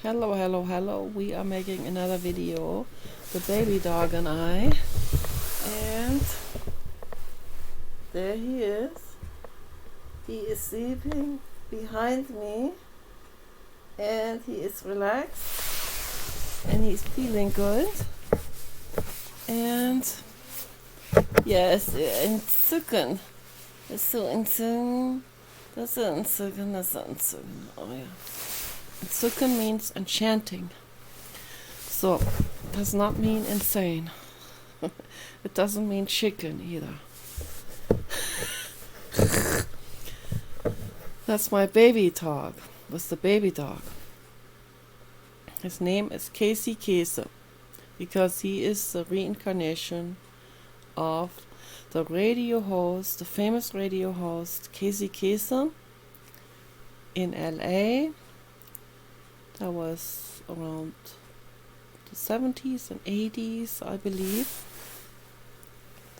Hello, hello, hello. We are making another video, the baby dog and I. And there he is. He is sleeping behind me. And he is relaxed. And he's feeling good. And yes, entzückend. Das ist so entzückend. Das ist so entzückend. Das ist so entzückend. Oh yeah. Entzückend means enchanting. So, does not mean insane. It doesn't mean chicken either. That's my baby dog. That's the baby dog. His name is Casey Käse because he is the reincarnation of the radio host, the famous radio host Casey Käse in LA. That was around the 70s and 80s, I believe.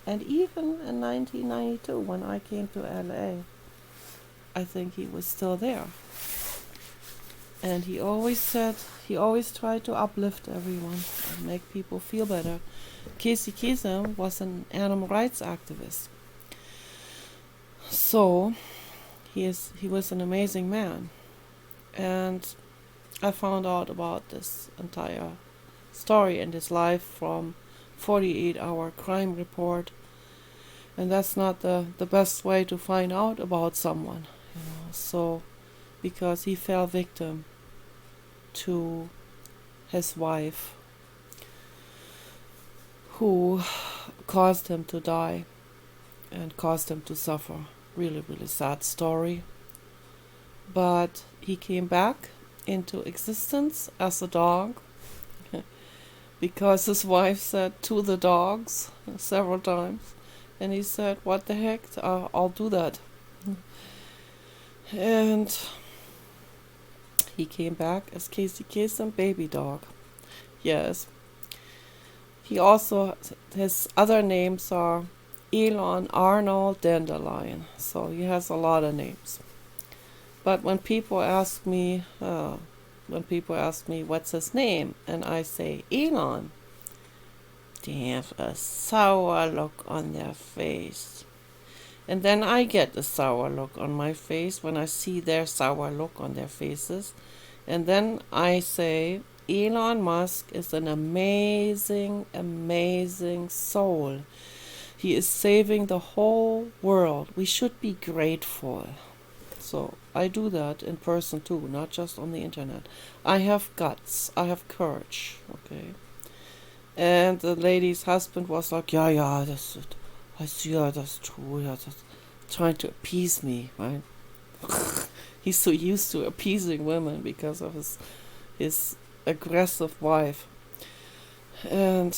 And even in 1992, when I came to LA, I think he was still there. And he always tried to uplift everyone and make people feel better. Casey Käse was an animal rights activist. So, he was an amazing man. And I found out about this entire story and his life from 48-hour crime report, and that's not the best way to find out about someone, so because he fell victim to his wife who caused him to die and caused him to suffer. Really, really sad story. But he came back into existence as a dog because his wife said to the dogs several times, and he said, what the heck, I'll do that. And he came back as Casey Kasem baby dog. Yes, he also, his other names are Elon Arnold Dandelion, so he has a lot of names. But when people ask me what's his name, and I say Elon, they have a sour look on their face. And then I get a sour look on my face when I see their sour look on their faces. And then I say, Elon Musk is an amazing, amazing soul. He is saving the whole world. We should be grateful. So I do that in person too, not just on the internet. I have guts. I have courage. Okay. And the lady's husband was like, yeah, that's it. I see, yeah, that's true. Yeah, that's trying to appease me, right? He's so used to appeasing women because of his aggressive wife. And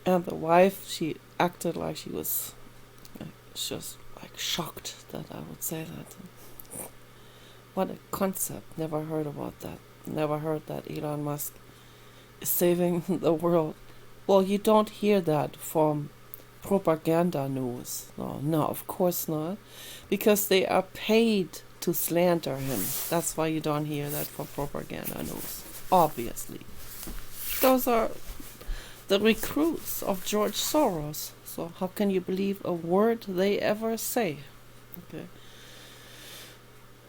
the wife, she acted like she was just like shocked that I would say that. What a concept. Never heard about that. Never heard that Elon Musk is saving the world. Well, you don't hear that from propaganda news. No, of course not. Because they are paid to slander him. That's why you don't hear that from propaganda news. Obviously. Those are the recruits of George Soros. So how can you believe a word they ever say? Okay.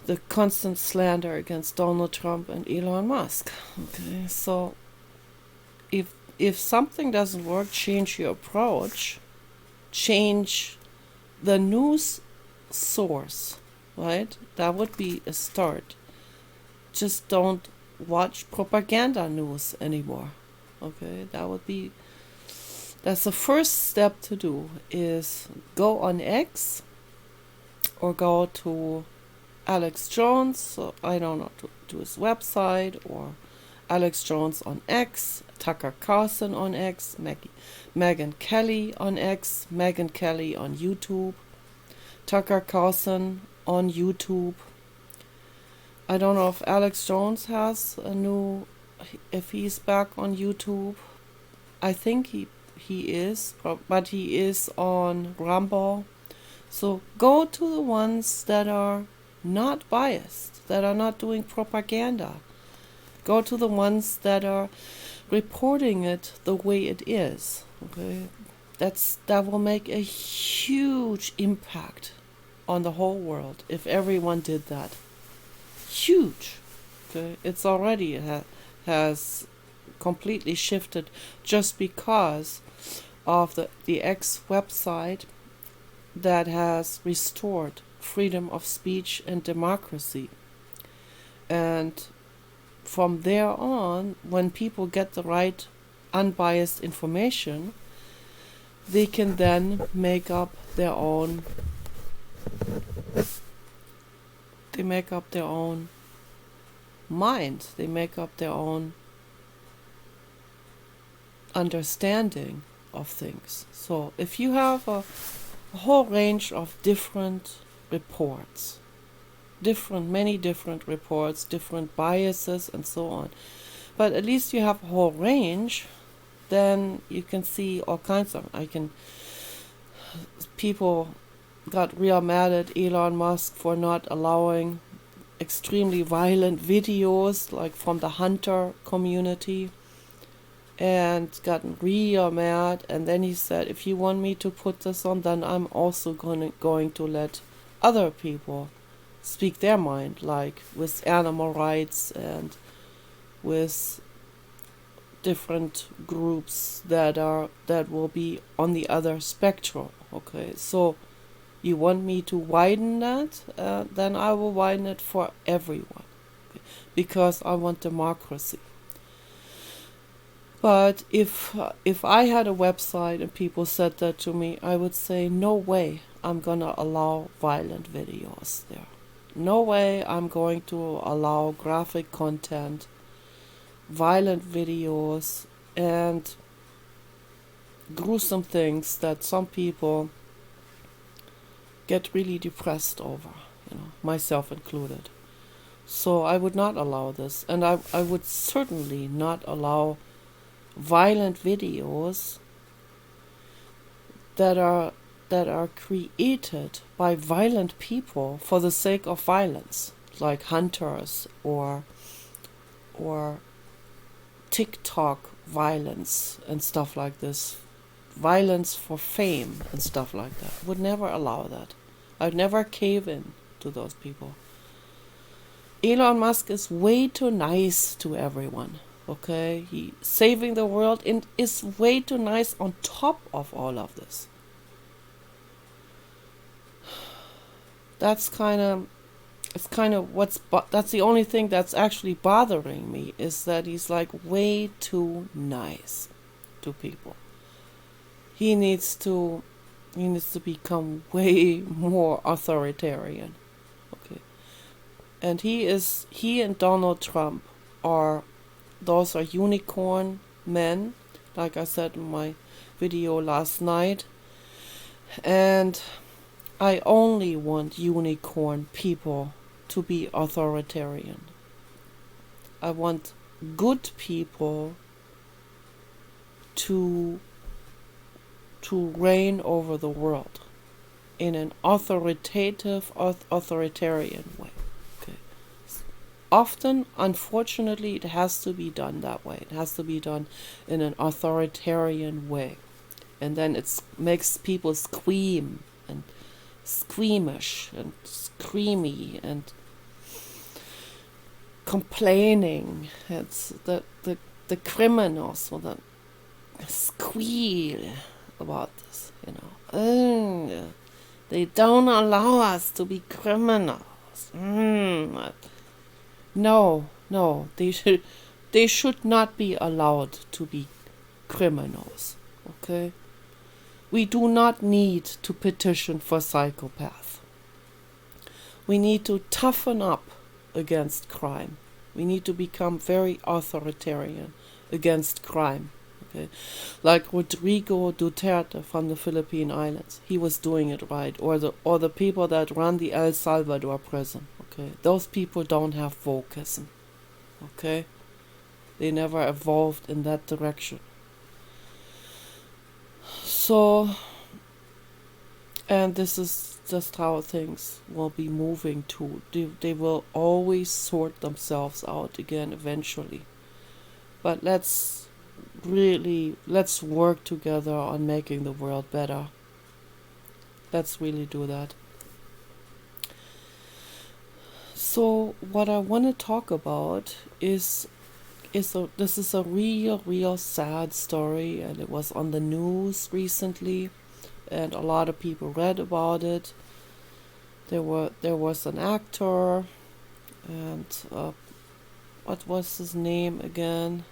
The constant slander against Donald Trump and Elon Musk. Okay, so if something doesn't work, change your approach, change the news source, right? That would be a start. Just don't watch propaganda news anymore. Okay, that's the first step to do, is go on X or go to Alex Jones, so I don't know, to his website, or Alex Jones on X, Tucker Carlson on X, Megyn Kelly on X, Megyn Kelly on YouTube, Tucker Carlson on YouTube. I don't know if Alex Jones has if he's back on YouTube. I think he is, but he is on Rumble. So go to the ones that are not biased, that are not doing propaganda. Go to the ones that are reporting it the way it is. Okay, that will make a huge impact on the whole world if everyone did that. Huge. Okay, it's already has completely shifted just because of the X website that has restored freedom of speech and democracy. And from there on, when people get the right unbiased information, they can then make up their own mind. They make up their own understanding of things. So if you have a whole range of different reports, many different reports, different biases and so on, but at least you have a whole range, then you can see all kinds of, people got real mad at Elon Musk for not allowing extremely violent videos like from the hunter community, and gotten real mad. And then he said, if you want me to put this on, then I'm also going to let other people speak their mind, like with animal rights and with different groups that will be on the other spectrum. Okay, so you want me to widen that, then I will widen it for everyone, okay, because I want democracy. But if I had a website and people said that to me, I would say, no way I'm gonna allow violent videos there. No way I'm going to allow graphic content, violent videos, and gruesome things that some people get really depressed over, myself included. So I would not allow this, and I would certainly not allow violent videos that are created by violent people for the sake of violence, like hunters or TikTok violence and stuff like this, violence for fame and stuff like that. Would never allow that. I'd never cave in to those people. Elon Musk is way too nice to everyone. Okay, he saving the world and is way too nice on top of all of this. That's the only thing that's actually bothering me, is that he's like way too nice to people. He needs to become way more authoritarian. Okay. And he and Donald Trump those are unicorn men, like I said in my video last night. And I only want unicorn people to be authoritarian. I want good people to reign over the world in an authoritarian way. Often, unfortunately, it has to be done that way. It has to be done in an authoritarian way. And then it makes people squeam and squeamish and screamy and complaining. It's the criminals will then squeal about this, they don't allow us to be criminals. No, they should not be allowed to be criminals, okay? We do not need to petition for psychopath. We need to toughen up against crime. We need to become very authoritarian against crime, okay? Like Rodrigo Duterte from the Philippine Islands. He was doing it right. Or the people that run the El Salvador prison. Okay, those people don't have wokeism. Okay, they never evolved in that direction. So And this is just how things will be moving to. They will always sort themselves out again eventually. But let's work together on making the world better. Let's really do that. So what I want to talk about is this is a real sad story, and it was on the news recently, and a lot of people read about it. There was an actor, and what was his name again?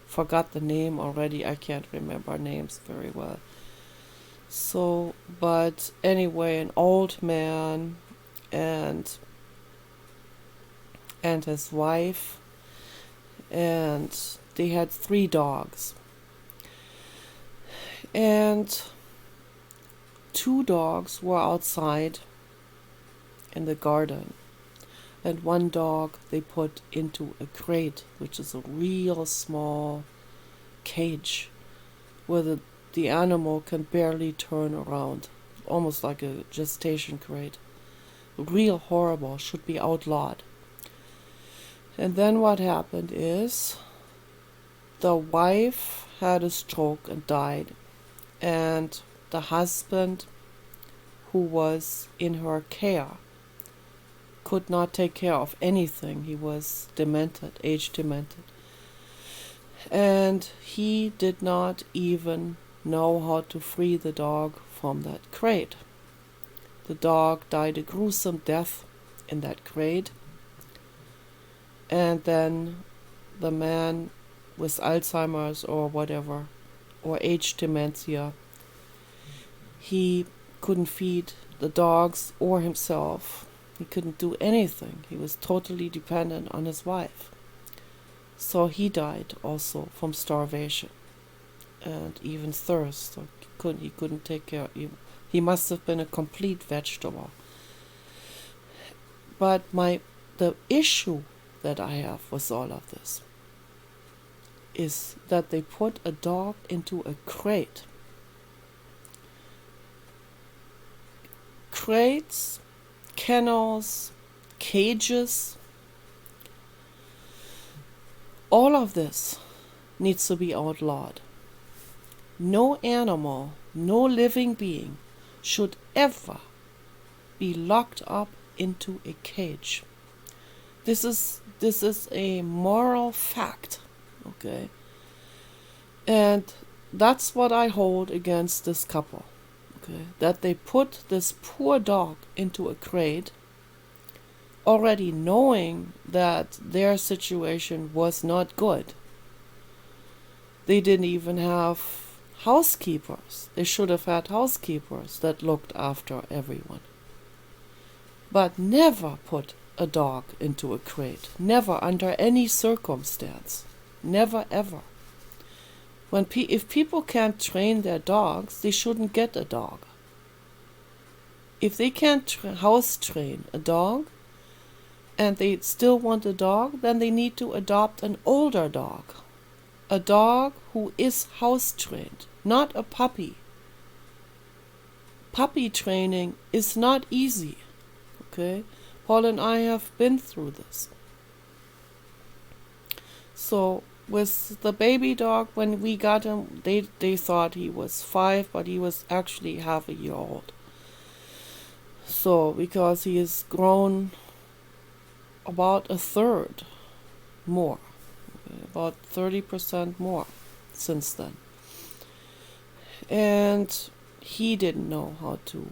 Forgot the name already. I can't remember names very well. So, but anyway, an old man and his wife, and they had 3 dogs. And 2 dogs were outside in the garden, and 1 dog they put into a crate, which is a real small cage where the animal can barely turn around, almost like a gestation crate. Real horrible, should be outlawed. And then what happened is the wife had a stroke and died, and the husband, who was in her care, could not take care of anything. He was demented, age demented. And he did not even know how to free the dog from that crate. The dog died a gruesome death in that crate. And then the man with Alzheimer's or whatever, or age dementia, he couldn't feed the dogs or himself. He couldn't do anything. He was totally dependent on his wife. So he died also from starvation and even thirst. So he couldn't take care. He must have been a complete vegetable. But the issue that I have with all of this is that they put a dog into a crate. Crates, kennels, cages, all of this needs to be outlawed. No animal, no living being should ever be locked up into a cage. This is a moral fact, okay? And that's what I hold against this couple, okay? That they put this poor dog into a crate, already knowing that their situation was not good. They didn't even have housekeepers. They should have had housekeepers that looked after everyone. But never put a dog into a crate. Never, under any circumstance. Never, ever. If people can't train their dogs, they shouldn't get a dog. If they can't house train a dog, and they still want a dog, then they need to adopt an older dog. A dog who is house trained, not a puppy. Puppy training is not easy, okay? Paul and I have been through this. So with the baby dog, when we got him, they thought he was 5, but he was actually half a year old. So because he has grown about a third more, about 30% more since then. And he didn't know how to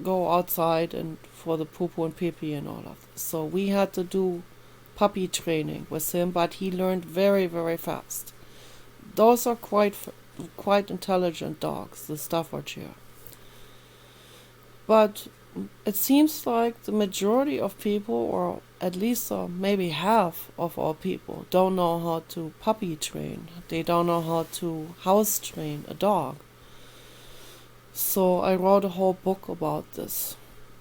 go outside and for the poo-poo and pee-pee and all of this. So we had to do puppy training with him, but he learned very, very fast. Those are quite intelligent dogs, the Staffordshire. But it seems like the majority of people, or at least maybe half of all people, don't know how to puppy train. They don't know how to house train a dog. So I wrote a whole book about this,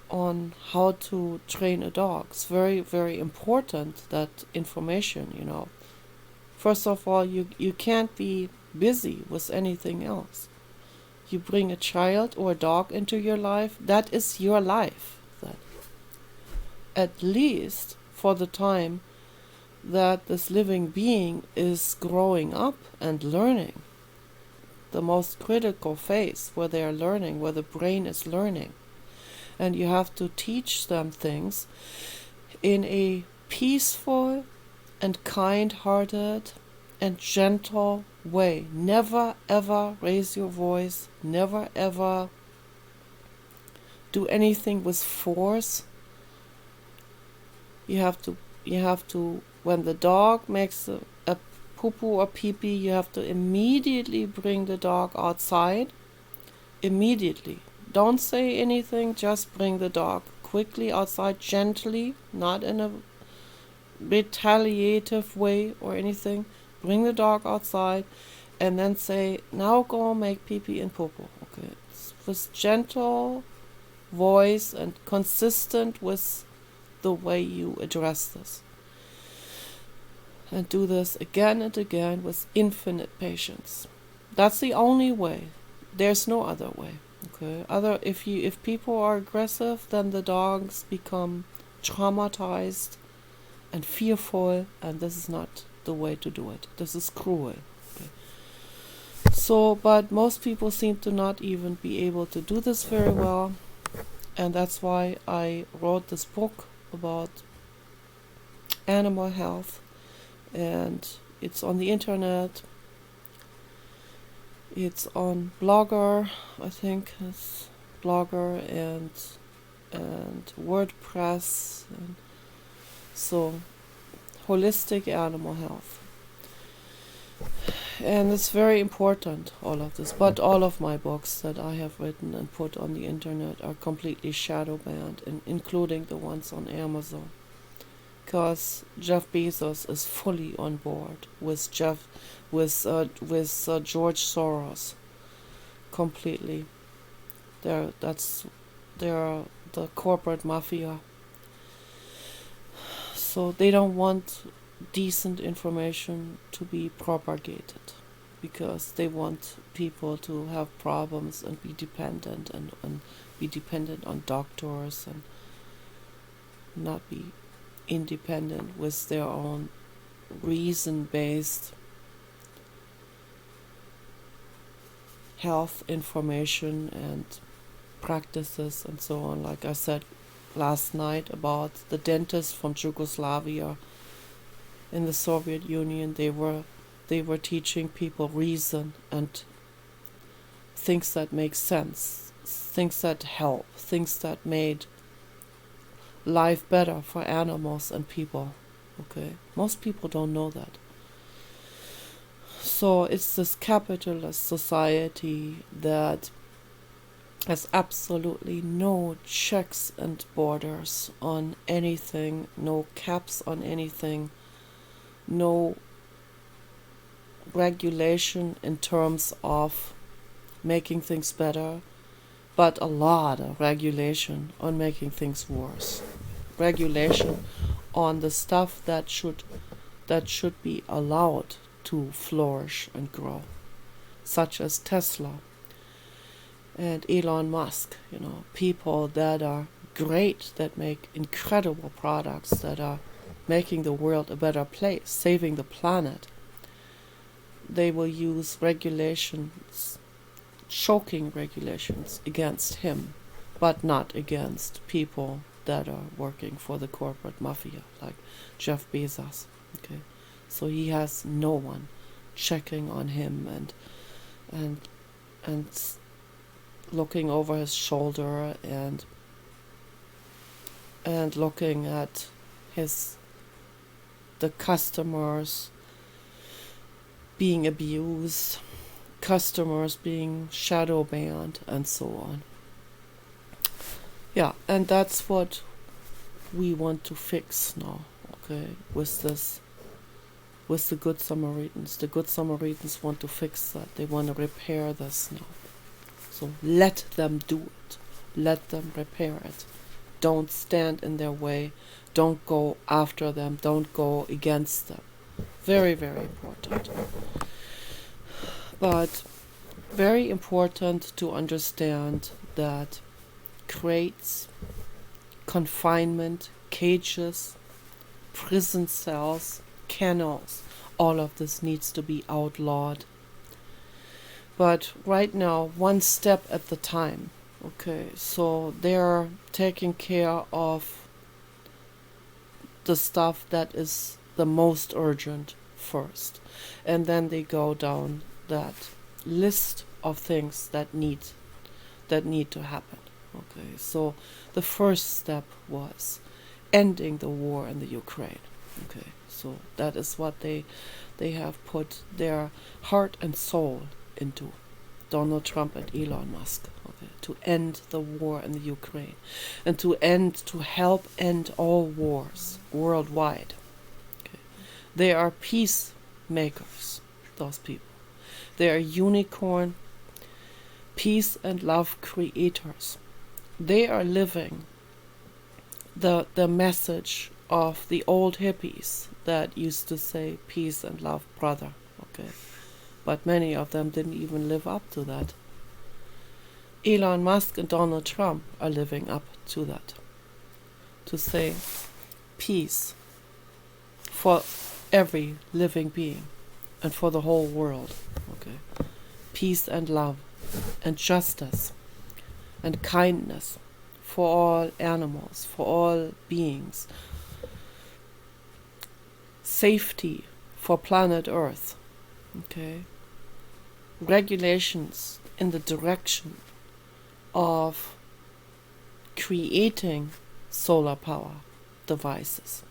on how to train a dog. It's very, very important, that information, you know. First of all, you can't be busy with anything else. you bring a child or a dog into your life, that is your life. That at least for the time that this living being is growing up and learning, the most critical phase where they are learning, where the brain is learning. And you have to teach them things in a peaceful and kind-hearted and gentle way. Never ever raise your voice, never ever do anything with force. You have to, when the dog makes a poo-poo or pee-pee, you have to immediately bring the dog outside. Immediately. Don't say anything, just bring the dog quickly outside, gently, not in a retaliative way or anything. Bring the dog outside and then say, now go make pee-pee and poo-poo. Okay, it's with gentle voice and consistent with the way you address this. And do this again and again with infinite patience. That's the only way. There's no other way. Okay. If people are aggressive, then the dogs become traumatized and fearful, and this is not the way to do it. This is cruel. Okay. So, but most people seem to not even be able to do this very well, and that's why I wrote this book about animal health, and it's on the internet. It's on Blogger, I think it's Blogger and WordPress, and so holistic animal health. And it's very important, all of this. But all of my books that I have written and put on the internet are completely shadow banned, including the ones on Amazon. Because Jeff Bezos is fully on board with George Soros, completely. They're the corporate mafia. So they don't want decent information to be propagated, because they want people to have problems and be dependent and be dependent on doctors and not be independent with their own reason-based health information and practices and so on. Like I said last night about the dentists from Yugoslavia in the Soviet Union, they were teaching people reason and things that make sense, things that help, things that made life better for animals and people. Okay, most people don't know that. So it's this capitalist society that has absolutely no checks and borders on anything, no caps on anything, no regulation in terms of making things better, but a lot of regulation on making things worse. Regulation on the stuff that should be allowed to flourish and grow, such as Tesla and Elon Musk, people that are great, that make incredible products, that are making the world a better place, saving the planet. They will use regulations, choking regulations against him, but not against people that are working for the corporate mafia, like Jeff Bezos. Okay, so he has no one checking on him and looking over his shoulder and looking at the customers being abused, customers being shadow banned, and so on. Yeah, and that's what we want to fix now, okay, with the Good Samaritans. The Good Samaritans want to fix that. They want to repair this now. So let them do it. Let them repair it. Don't stand in their way. Don't go after them. Don't go against them. Very, very important. But very important to understand that crates, confinement, cages, prison cells, kennels, all of this needs to be outlawed. But right now, one step at the time. Okay, so they're taking care of the stuff that is the most urgent first. And then they go down that list of things that need to happen. Okay, so the first step was ending the war in the Ukraine. Okay, so that is what they have put their heart and soul into, Donald Trump and Elon Musk. Okay, to end the war in the Ukraine and to help end all wars worldwide. Okay, they are peacemakers, those people. They are unicorn peace and love creators. They are living the message of the old hippies that used to say peace and love, brother. Okay, but many of them didn't even live up to that. Elon Musk and Donald Trump are living up to that, to say peace for every living being and for the whole world. Okay, peace and love and justice and kindness for all animals, for all beings, safety for planet Earth. Okay, regulations in the direction of creating solar power devices.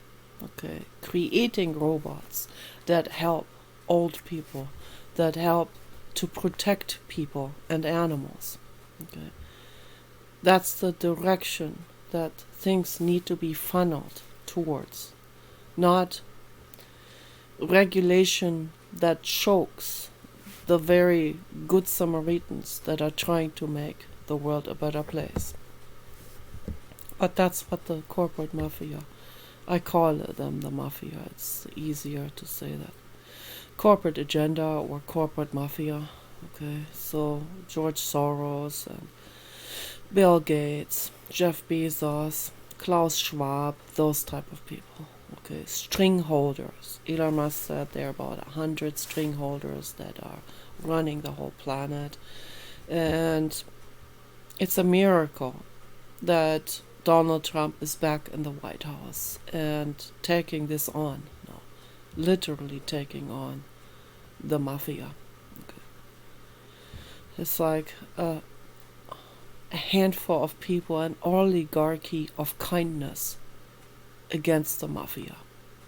Okay, creating robots that help old people, that help to protect people and animals. Okay, that's the direction that things need to be funneled towards, not regulation that chokes the very good Samaritans that are trying to make the world a better place. But that's what the corporate mafia, I call them the mafia, it's easier to say that. Corporate agenda or corporate mafia. Okay, so George Soros and Bill Gates, Jeff Bezos, Klaus Schwab, those type of people. Okay, string holders. Elon Musk said there are about 100 string holders that are running the whole planet. And it's a miracle that Donald Trump is back in the White House and taking this on. No, literally taking on the mafia. Okay. It's like a handful of people, an oligarchy of kindness against the mafia.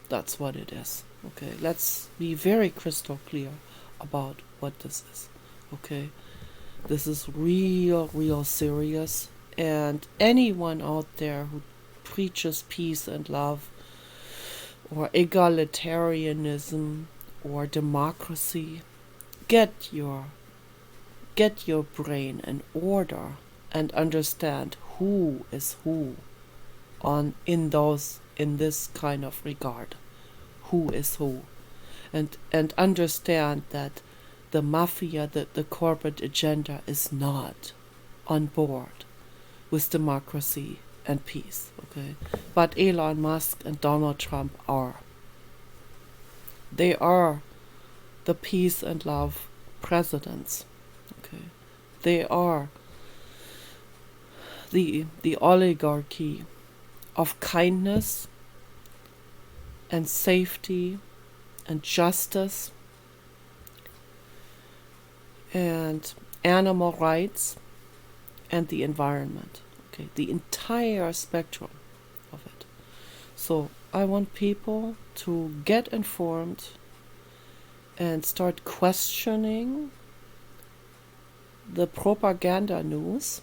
That's what it is. Okay, let's be very crystal clear about what this is. Okay, this is real serious, and anyone out there who preaches peace and love or egalitarianism or democracy, get your brain in order and understand who is who in this kind of regard. Who is who, and understand that the mafia, the corporate agenda is not on board with democracy and peace. Okay, but Elon Musk and Donald Trump are. They are the peace and love presidents. Okay, they are the oligarchy of kindness and safety and justice and animal rights and the environment. Okay, the entire spectrum of it. So I want people to get informed and start questioning the propaganda news,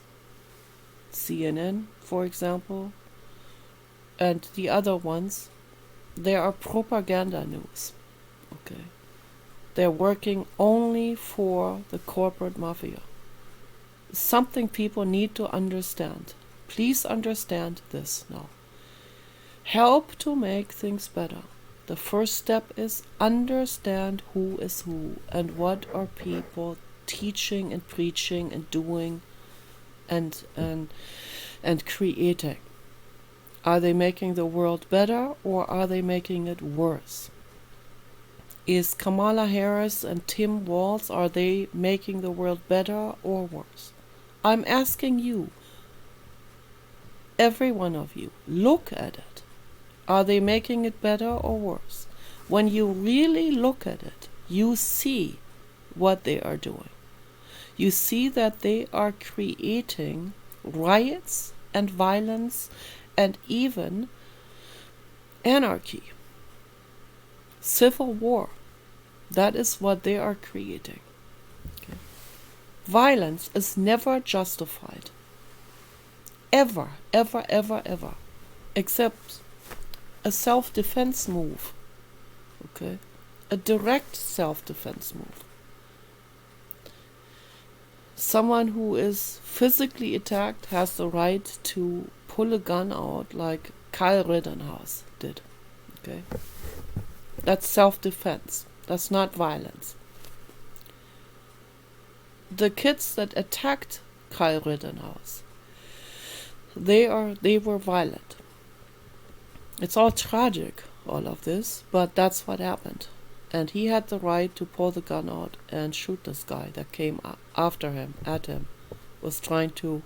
CNN, for example, and the other ones. They are propaganda news. Okay, they're working only for the corporate mafia. Something people need to understand. Please understand this now. Help to make things better. The first step is understand who is who and what are people teaching and preaching and doing and creating? Are they making the world better, or are they making it worse? Is Kamala Harris and Tim Walz, are they making the world better or worse? I'm asking you, every one of you, look at it. Are they making it better or worse? When you really look at it, you see what they are doing. You see that they are creating riots and violence and even anarchy. Civil war. That is what they are creating. Okay. Violence is never justified. Ever, ever, ever, ever. Except a self-defense move. Okay? A direct self-defense move. Someone who is physically attacked has the right to pull a gun out like Kyle Rittenhouse did. Okay? That's self-defense. That's not violence. The kids that attacked Kyle Rittenhouse, they were violent. It's all tragic, all of this, but that's what happened. And he had the right to pull the gun out and shoot this guy that came after him, at him, was trying to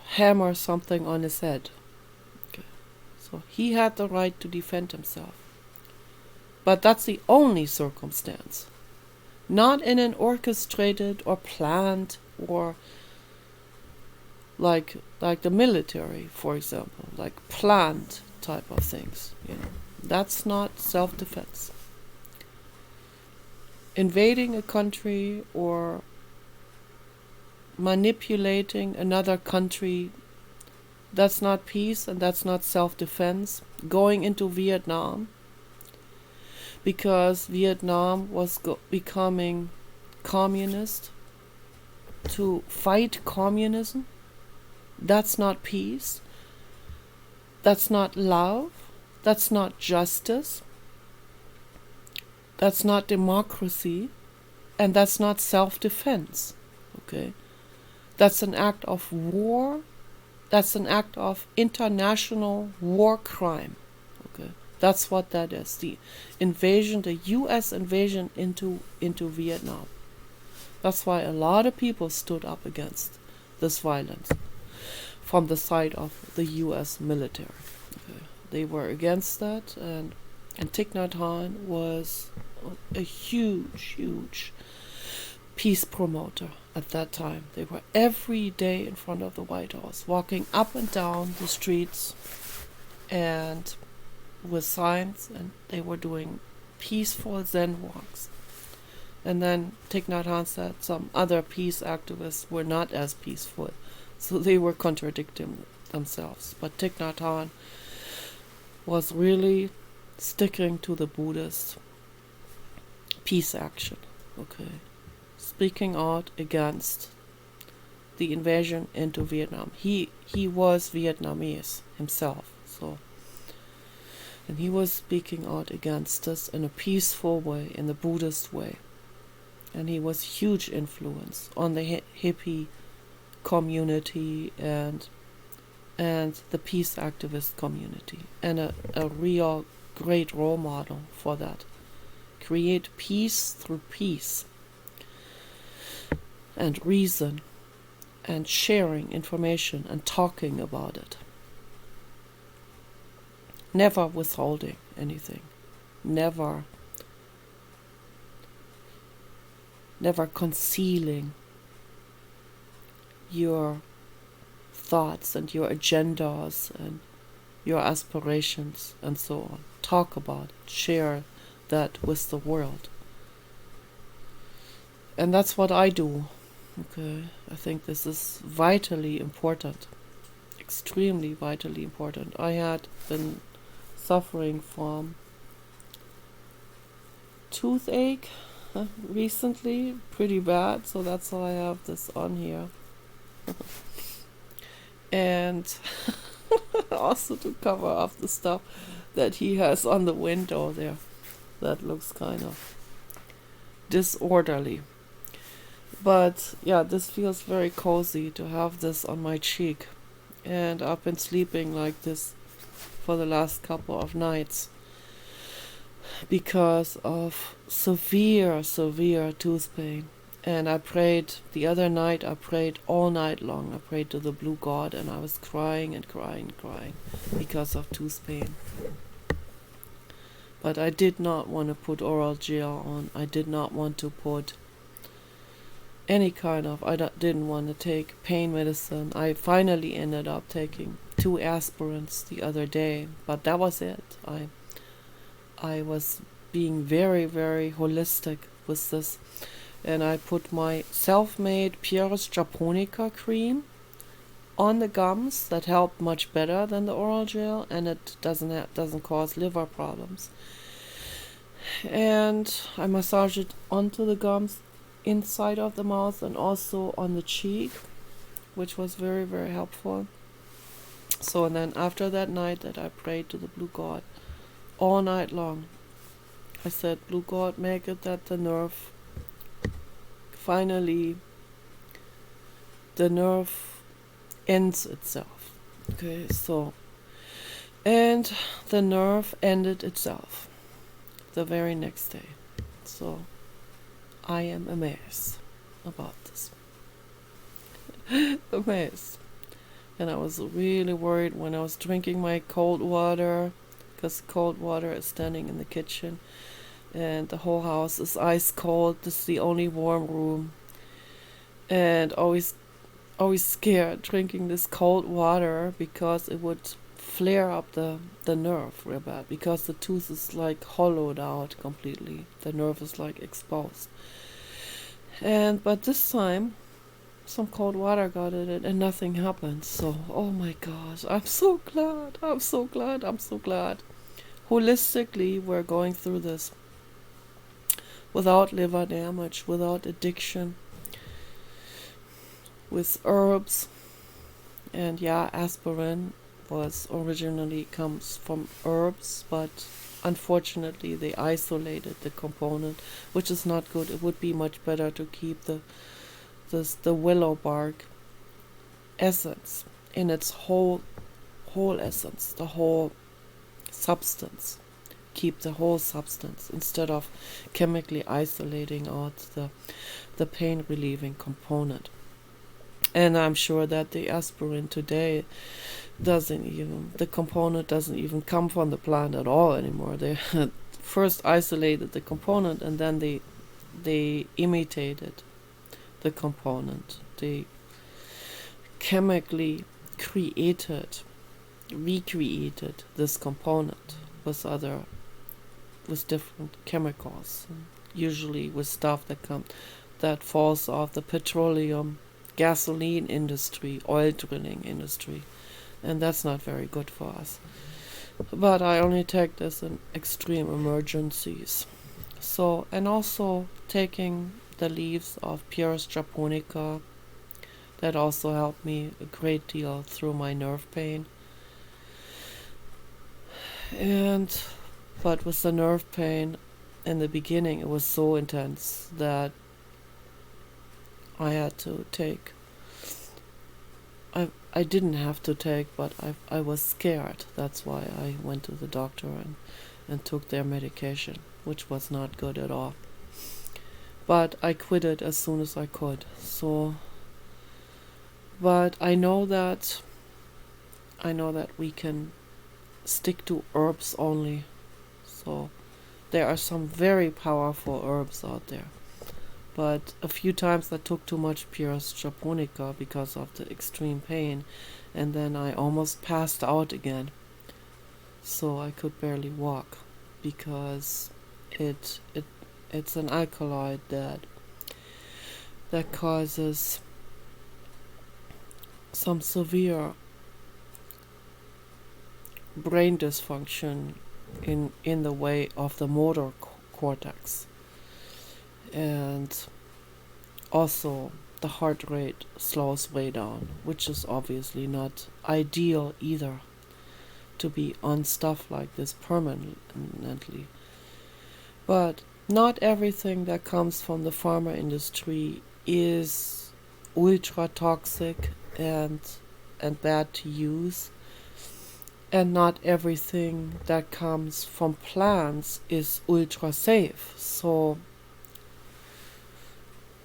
hammer something on his head. Okay. So he had the right to defend himself. But that's the only circumstance. Not in an orchestrated or planned or like the military, for example, like planned type of things. That's not self-defense. Invading a country or manipulating another country, that's not peace and that's not self-defense. Going into Vietnam because Vietnam was becoming communist, to fight communism, that's not peace. That's not love. That's not justice. That's not democracy. And that's not self-defense. Okay? That's an act of war. That's an act of international war crime. Okay? That's what that is. The invasion, the U.S. invasion into Vietnam. That's why a lot of people stood up against this violence from the side of the U.S. military. Okay. They were against that, and Thich Nhat Hanh was a huge, huge peace promoter at that time. They were every day in front of the White House, walking up and down the streets and with signs, and they were doing peaceful Zen walks. And then Thich Nhat Hanh said some other peace activists were not as peaceful, so they were contradicting themselves. But Thich Nhat Hanh was really sticking to the Buddhist peace action, okay, speaking out against the invasion into Vietnam. He was Vietnamese himself, so, and he was speaking out against this in a peaceful way, in the Buddhist way, and he was huge influence on the hippie community and the peace activist community, and a real great role model for that. Create peace through peace and reason and sharing information and talking about it. Never withholding anything. Never concealing your thoughts and your agendas and your aspirations and so on. Talk about it. Share that with the world. And that's what I do. Okay, I think this is vitally important. Extremely vitally important. I had been suffering from toothache recently, pretty bad, so that's why I have this on here. And also to cover up the stuff that he has on the window there. That looks kind of disorderly. But yeah, this feels very cozy to have this on my cheek. And I've been sleeping like this for the last couple of nights because of severe, severe tooth pain. And I prayed the other night, I prayed all night long. I prayed to the blue God, and I was crying and crying and crying because of tooth pain. But I did not want to put oral gel on. I did not want to put any kind of, didn't want to take pain medicine. I finally ended up taking 2 aspirins the other day, but that was it. I was being very, very holistic with this. And I put my self-made Pieris japonica cream on the gums. That helped much better than the oral gel, and it doesn't cause liver problems. And I massage it onto the gums, inside of the mouth, and also on the cheek, which was very, very helpful. So, and then after that night that I prayed to the blue God all night long, I said, blue God, make it that the nerve finally, the nerve ends itself. Okay, so, and the nerve ended itself the very next day. So I am amazed about this. Amazed. And I was really worried when I was drinking my cold water, because cold water is standing in the kitchen and the whole house is ice cold. This is the only warm room, and always scared drinking this cold water because it would flare up the nerve real bad, because the tooth is like hollowed out completely. The nerve is like exposed. But this time some cold water got in it and nothing happened. So, oh my gosh, I'm so glad. Holistically, we're going through this without liver damage, without addiction, with herbs. And yeah, aspirin was originally comes from herbs, but unfortunately they isolated the component, which is not good. It would be much better to keep the willow bark essence in its whole essence, the whole substance. Keep the whole substance instead of chemically isolating out the pain relieving component. And I'm sure that the aspirin today the component doesn't even come from the plant at all anymore. They first isolated the component, and then they imitated the component. They chemically recreated this component with different chemicals, usually with stuff that falls off the petroleum, gasoline industry, oil drilling industry, and that's not very good for us. But I only take this in extreme emergencies. So, and also taking the leaves of Pieris japonica, that also helped me a great deal through my nerve pain. But with the nerve pain in the beginning, it was so intense that I had to take. I didn't have to take, but I was scared. That's why I went to the doctor and took their medication, which was not good at all. But I quit it as soon as I could. So, but I know that we can stick to herbs only. So there are some very powerful herbs out there. But a few times I took too much Pieris japonica because of the extreme pain, and then I almost passed out again. So I could barely walk, because it's an alkaloid that causes some severe brain dysfunction in the way of the motor cortex. And also the heart rate slows way down, which is obviously not ideal either, to be on stuff like this permanently. But not everything that comes from the pharma industry is ultra toxic and bad to use, and not everything that comes from plants is ultra safe. So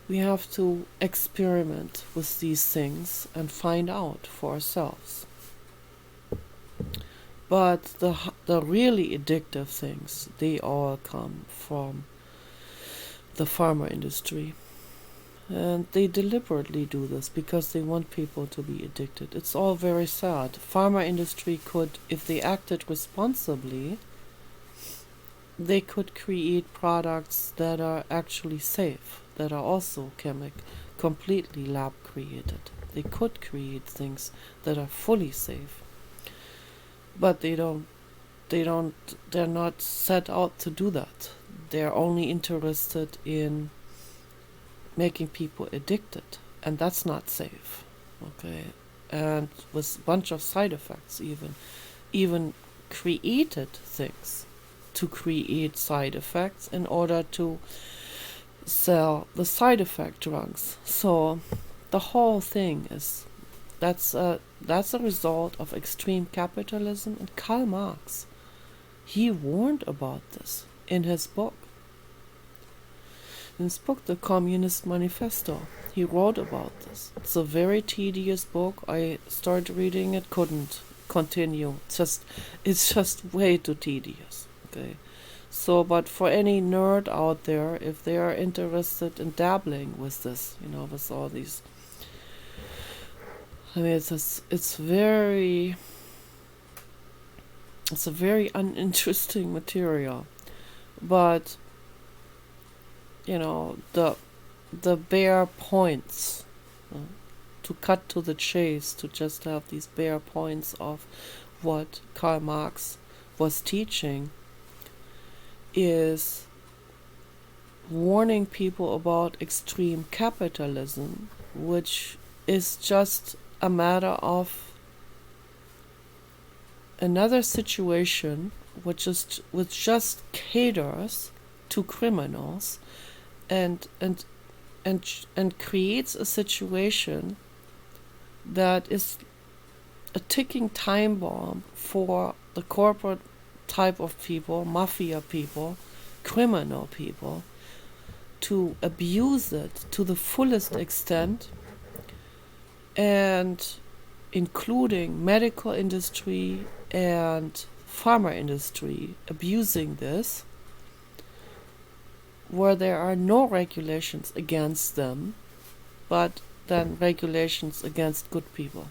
we have to experiment with these things and find out for ourselves. But the really addictive things, they all come from the pharma industry. And they deliberately do this because they want people to be addicted. It's all very sad. Pharma industry could, if they acted responsibly, they could create products that are actually safe, that are also completely lab created. They could create things that are fully safe. But they're not set out to do that. They're only interested in making people addicted, and that's not safe. Okay, and with a bunch of side effects, even created things to create side effects in order to sell the side effect drugs. So the whole thing is that's a result of extreme capitalism, and Karl Marx, he warned about this in his book. In his book, The Communist Manifesto, he wrote about this. It's a very tedious book. I started reading it, couldn't continue. It's just way too tedious. Okay, so but for any nerd out there, if they are interested in dabbling with this, with all these, I mean, it's a very uninteresting material, but the bare points, to cut to the chase, to just have these bare points of what Karl Marx was teaching, is warning people about extreme capitalism, which is just a matter of another situation which just caters to criminals and creates a situation that is a ticking time bomb for the corporate type of people, mafia people, criminal people, to abuse it to the fullest extent, and including medical industry and pharma industry abusing this, where there are no regulations against them, but then regulations against good people.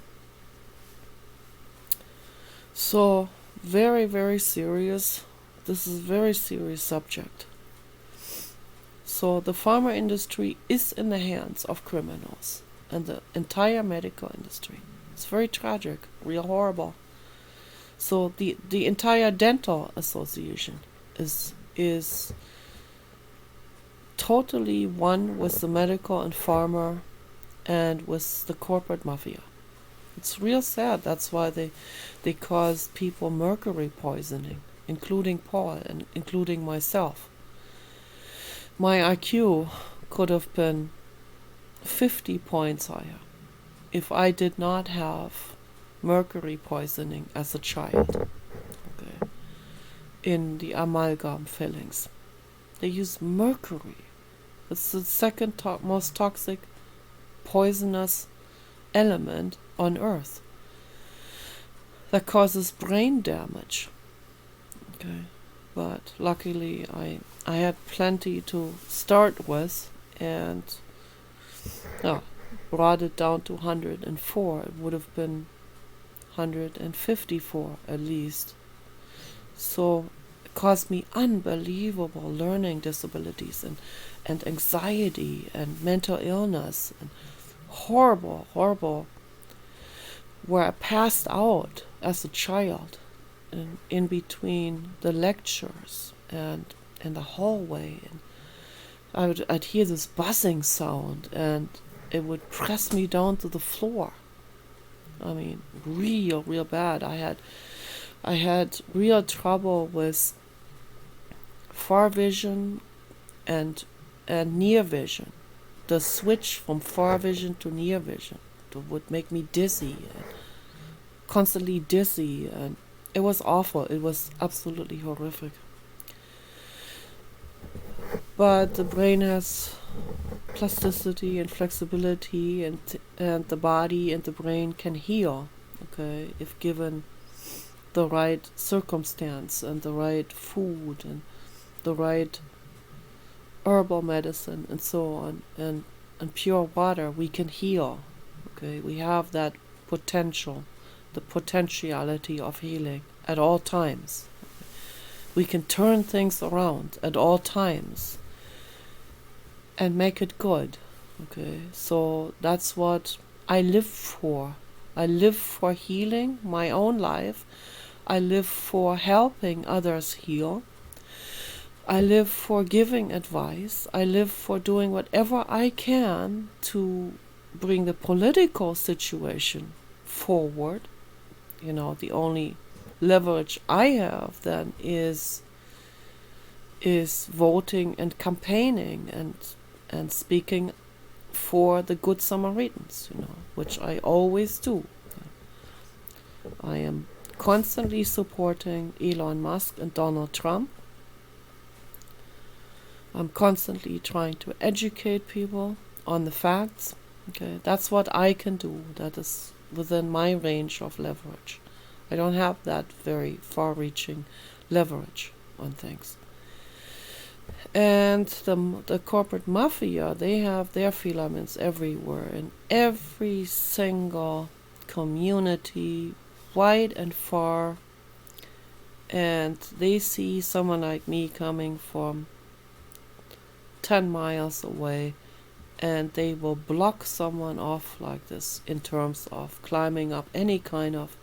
So very, very serious. This is a very serious subject. So the pharma industry is in the hands of criminals, and the entire medical industry. It's very tragic, real horrible. So the entire dental association is totally one with the medical and pharma and with the corporate mafia. It's real sad. That's why they cause people mercury poisoning, including Paul and including myself. My IQ could have been 50 points higher if I did not have mercury poisoning as a child. Okay. In the amalgam fillings, they use mercury. It's the second most toxic, poisonous element on Earth that causes brain damage. Okay, but luckily I had plenty to start with, and brought it down to 104. It would have been 154 at least. So it caused me unbelievable learning disabilities and anxiety and mental illness and horrible, where I passed out as a child in between the lectures and in the hallway, and I'd hear this buzzing sound, and it would press me down to the floor. I mean, real bad. I had real trouble with far vision and near vision. The switch from far vision to near vision would make me dizzy, and constantly dizzy, and it was awful. It was absolutely horrific. But the brain has plasticity and flexibility, and the body and the brain can heal, okay, if given the right circumstance and the right food and the right herbal medicine and so on, and pure water. We can heal, okay. We have that potential, the potentiality of healing at all times. We can turn things around at all times and make it good, okay. So that's what I live for. I live for healing my own life. I live for helping others heal. I live for giving advice. I live for doing whatever I can to bring the political situation forward. You know, the only leverage I have then is voting and campaigning and speaking for the good Samaritans, you know, which I always do. I am constantly supporting Elon Musk and Donald Trump. I'm constantly trying to educate people on the facts. Okay, that's what I can do. That is within my range of leverage. I don't have that very far-reaching leverage on things. And the corporate mafia, they have their filaments everywhere, in every single community, wide and far. And they see someone like me coming from 10 miles away, and they will block someone off like this in terms of climbing up any kind of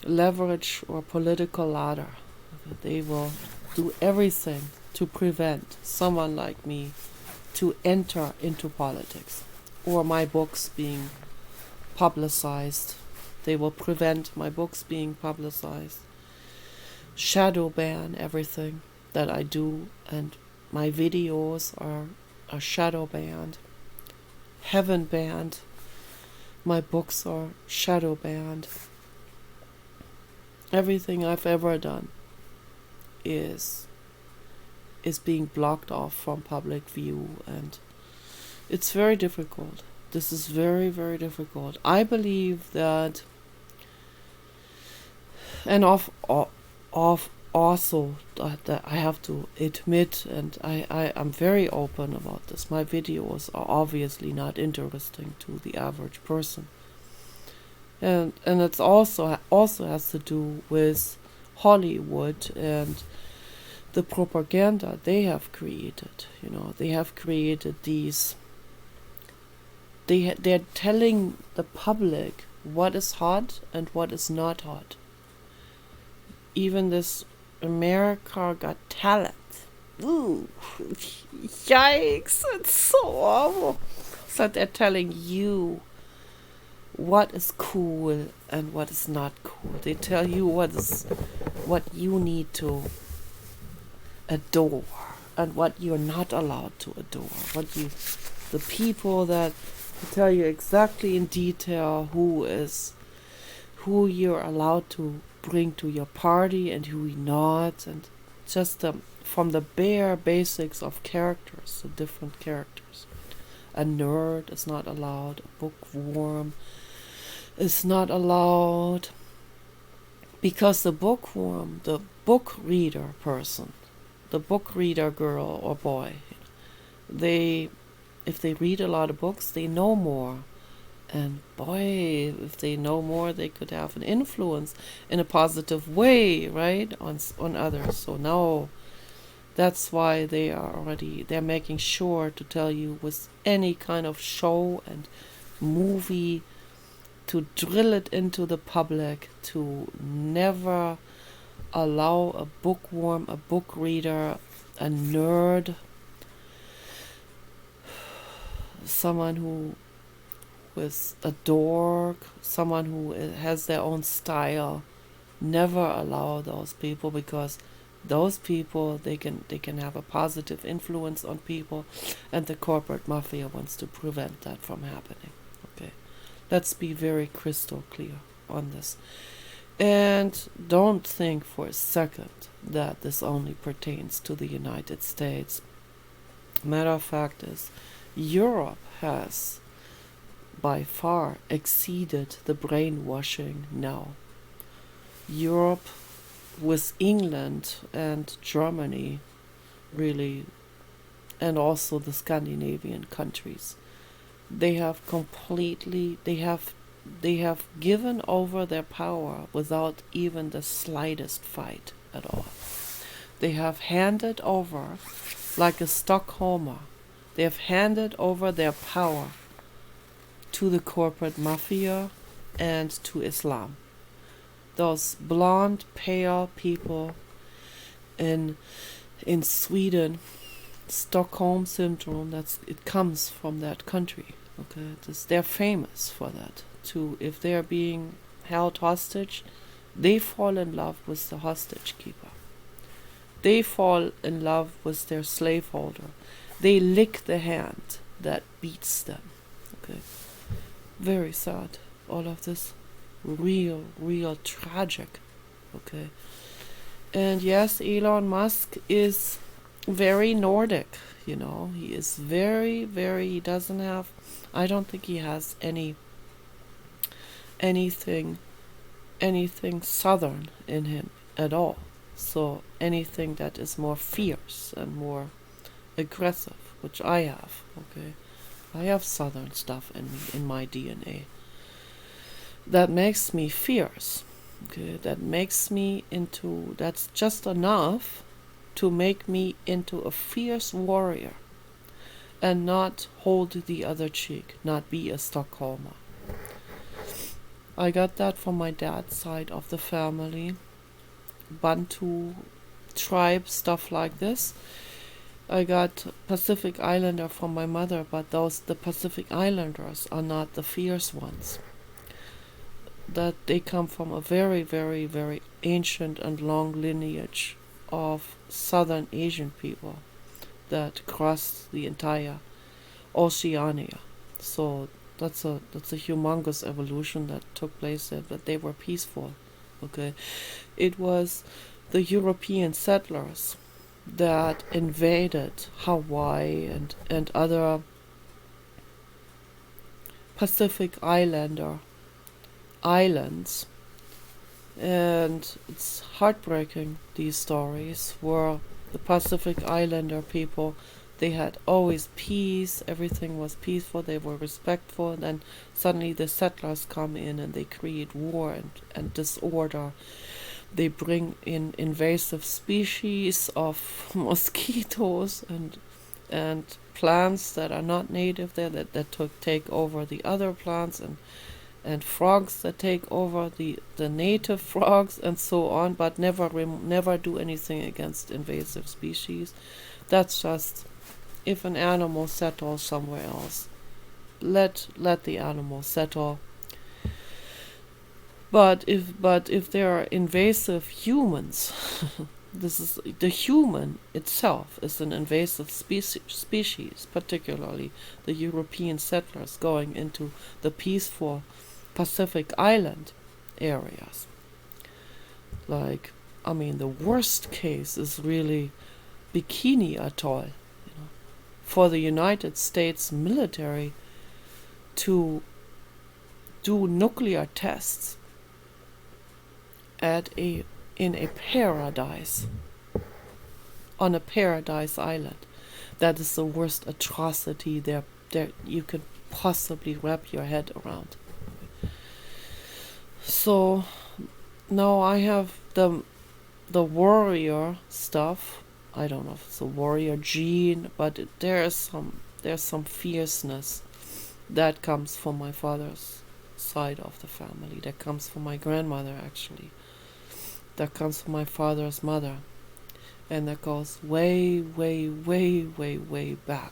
leverage or political ladder. They will do everything to prevent someone like me to enter into politics or my books being publicized. They will prevent my books being publicized, shadow ban everything that I do, and my videos are shadow banned, heaven banned. My books are shadow banned. Everything I've ever done is being blocked off from public view, and it's very difficult. This is very, very difficult. I believe that, and also that I have to admit, and I'm very open about this, my videos are obviously not interesting to the average person. And it's also has to do with Hollywood and the propaganda they have created. You know, they have created these. They're telling the public what is hot and what is not hot. Even this America Got Talent. Ooh, yikes! It's so awful. So they're telling you what is cool and what is not cool. They tell you what you need to adore and what you're not allowed to adore. The people that tell you exactly in detail who you're allowed to bring to your party and who you're not, and just from the bare basics of characters, the different characters. A nerd is not allowed, a bookworm is not allowed, because the bookworm, the book reader person, the book reader girl or boy, if they read a lot of books, they know more. And boy, if they know more, they could have an influence in a positive way, right, on others. So now, that's why they're making sure to tell you with any kind of show and movie, to drill it into the public, to never allow a bookworm, a book reader, a nerd, someone who is a dork, someone who has their own style. Never allow those people, because those people, they can have a positive influence on people, and the corporate mafia wants to prevent that from happening. Okay, let's be very crystal clear on this. And don't think for a second that this only pertains to the United States. Matter of fact is, Europe has by far exceeded the brainwashing now. Europe, with England and Germany, really, and also the Scandinavian countries, they have given over their power without even the slightest fight at all. They have handed over, like a Stockholmer, they have handed over their power to the corporate mafia and to Islam. Those blonde, pale people in Sweden, Stockholm syndrome, it comes from that country. Okay, they're famous for that. If they're being held hostage, they fall in love with the hostage keeper. They fall in love with their slaveholder. They lick the hand that beats them. Okay, very sad. All of this, real tragic. Okay, and yes, Elon Musk is very Nordic. He is very, he doesn't have. I don't think he has anything southern in him at all. So anything that is more fierce and more aggressive, which I have, okay? I have southern stuff in me, in my DNA. That makes me fierce, okay? That's just enough to make me into a fierce warrior and not hold the other cheek, not be a Stockholmer. I got that from my dad's side of the family. Bantu tribe, stuff like this. I got Pacific Islander from my mother, but the Pacific Islanders are not the fierce ones. That they come from a very, very, very ancient and long lineage of Southern Asian people that crossed the entire Oceania. So that's a humongous evolution that took place there, but they were peaceful. Okay, it was the European settlers that invaded Hawaii and other Pacific Islander islands, and it's heartbreaking, these stories, where the Pacific Islander people, they had always peace, everything was peaceful, they were respectful, and then suddenly the settlers come in and they create war and disorder. They bring in invasive species of mosquitoes and plants that are not native there, that take over the other plants, and frogs that take over the native frogs, and so on, but never do anything against invasive species. That's just, if an animal settles somewhere else, let the animal settle. But if there are invasive humans, this is the human itself is an invasive species, particularly the European settlers going into the peaceful Pacific Island areas. The worst case is really Bikini Atoll, for the United States military to do nuclear tests in a paradise, on a paradise island. That is the worst atrocity there you could possibly wrap your head around. So now I have the warrior stuff. I don't know if it's a warrior gene, but there's some fierceness that comes from my father's side of the family. That comes from my grandmother, actually. That comes from my father's mother, and that goes way, way, way, way, way back.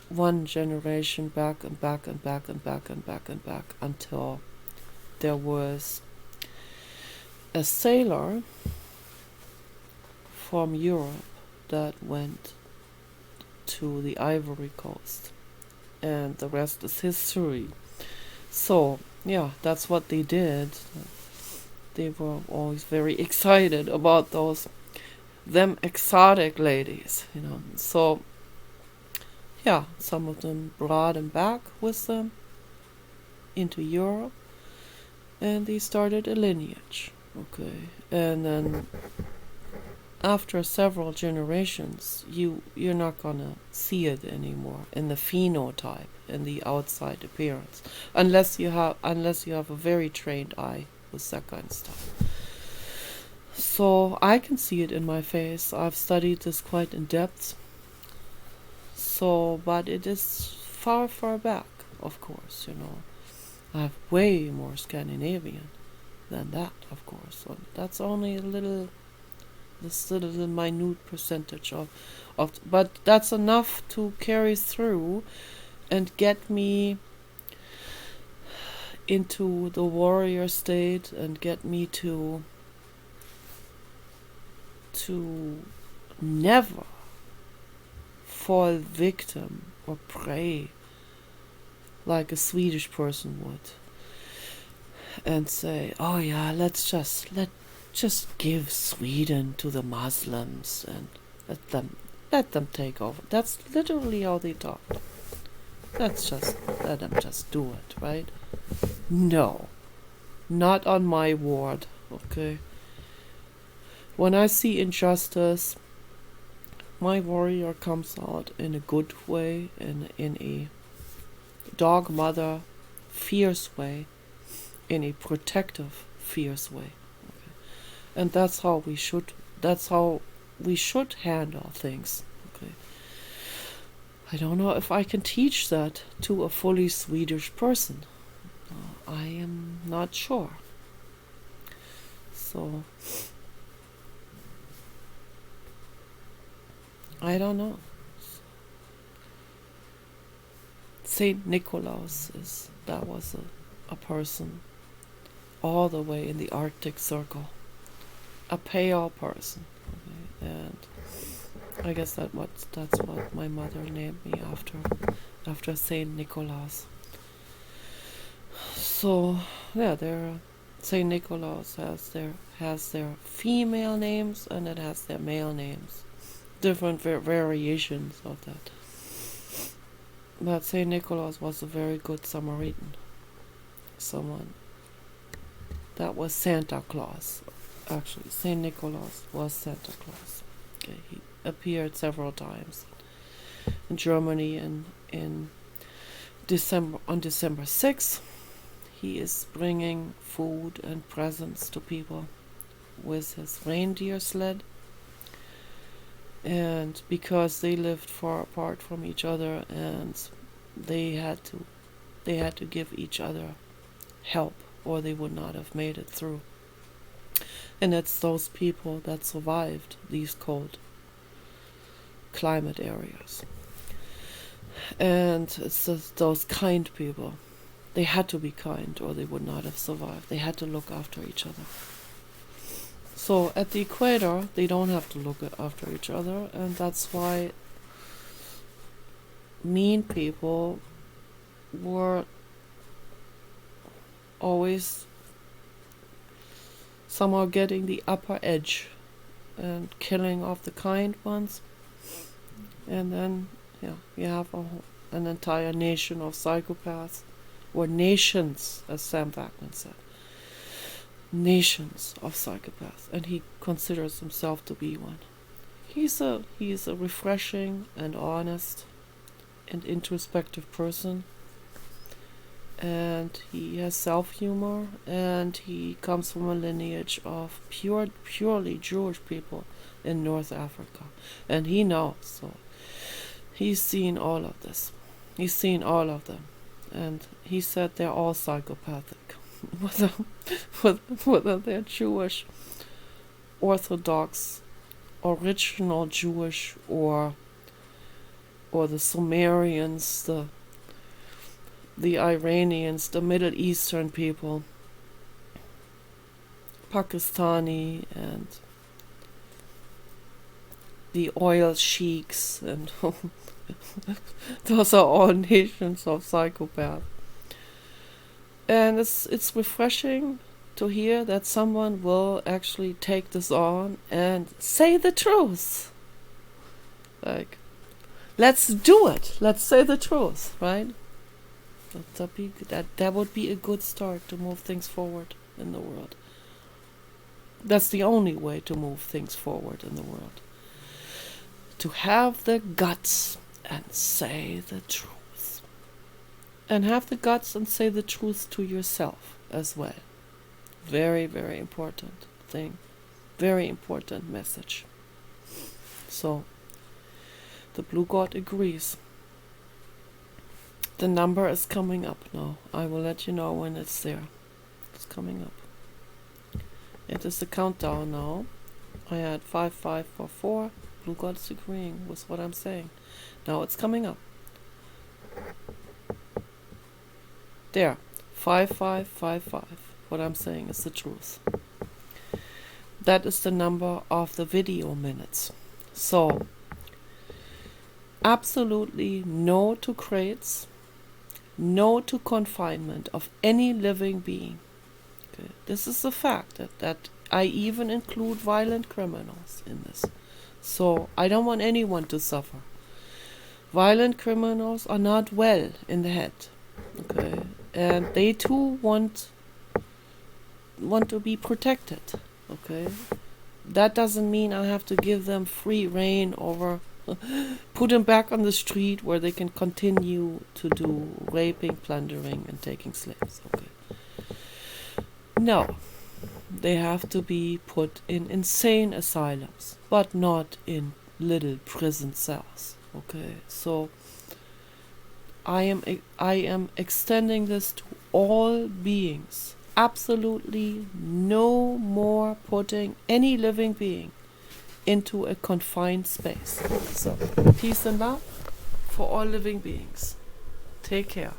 One generation back and back and back and back and back and back, until there was a sailor from Europe that went to the Ivory Coast, and the rest is history. So, yeah, that's what they did. They were always very excited about them exotic ladies, So, yeah, some of them brought them back with them into Europe, and they started a lineage. Okay, and then after several generations, you're not gonna see it anymore in the phenotype, in the outside appearance, unless you have a very trained eye with that kind of stuff. So I can see it in my face. I've studied this quite in depth. So, but it is far, far back, of course. I have way more Scandinavian than that, of course. So that's only this little minute percentage of, but that's enough to carry through and get me into the warrior state and get me to never fall victim or prey like a Swedish person would, and say, oh yeah, let's just give Sweden to the Muslims and let them take over. That's literally how they talk. Let's just let them just do it, right? No, not on my ward. Okay. When I see injustice, my warrior comes out in a good way, in a dog mother fierce way, in a protective fierce way. Okay. And that's how we should handle things. Okay. I don't know if I can teach that to a fully Swedish person. I am not sure. So I don't know. Saint Nicholas was a person all the way in the Arctic Circle, a pale person, okay? And I guess that's what my mother named me after Saint Nicholas. So yeah, Saint Nicholas has their female names and it has their male names, different variations of that. But Saint Nicholas was a very good Samaritan, someone that was Santa Claus. Actually, Saint Nicholas was Santa Claus. Okay, he appeared several times in Germany, and on December 6th, he is bringing food and presents to people with his reindeer sled. And because they lived far apart from each other, and they had to give each other help, or they would not have made it through. And it's those people that survived these cold climate areas. And it's those kind people. They had to be kind, or they would not have survived. They had to look after each other. So at the equator, they don't have to look after each other, and that's why mean people were always somehow getting the upper edge and killing off the kind ones. And then, you have an entire nation of psychopaths, or nations, as Sam Vaknin said. Nations of psychopaths, and he considers himself to be one. He's a refreshing and honest and introspective person, and he has self-humor, and he comes from a lineage of purely Jewish people in North Africa, and he knows. So he's seen all of this. He's seen all of them, and he said they're all psychopathic. Whether they're Jewish, Orthodox, original Jewish, or the Sumerians, the Iranians, the Middle Eastern people, Pakistani, and the oil sheiks, and those are all nations of psychopath. And it's refreshing to hear that someone will actually take this on and say the truth. Like, let's do it. Let's say the truth, right? That would be a good start to move things forward in the world. That's the only way to move things forward in the world. To have the guts and say the truth. And have the guts and say the truth to yourself as well. Very, very important thing. Very important message. So, the Blue God agrees. The number is coming up now. I will let you know when it's there. It's coming up. It is the countdown now. I had 5544. Blue God is agreeing with what I'm saying. Now it's coming up. There. 5555. What I'm saying is the truth. That is the number of the video minutes. So, absolutely no to crates. No to confinement of any living being. Okay. This is the fact that I even include violent criminals in this. So I don't want anyone to suffer. Violent criminals are not well in the head. Okay. And they too want to be protected. Okay. That doesn't mean I have to give them free reign over, put them back on the street where they can continue to do raping, plundering, and taking slaves. Okay. No. They have to be put in insane asylums, but not in little prison cells. Okay. So I am extending this to all beings. Absolutely no more putting any living being into a confined space. So, peace and love for all living beings. Take care.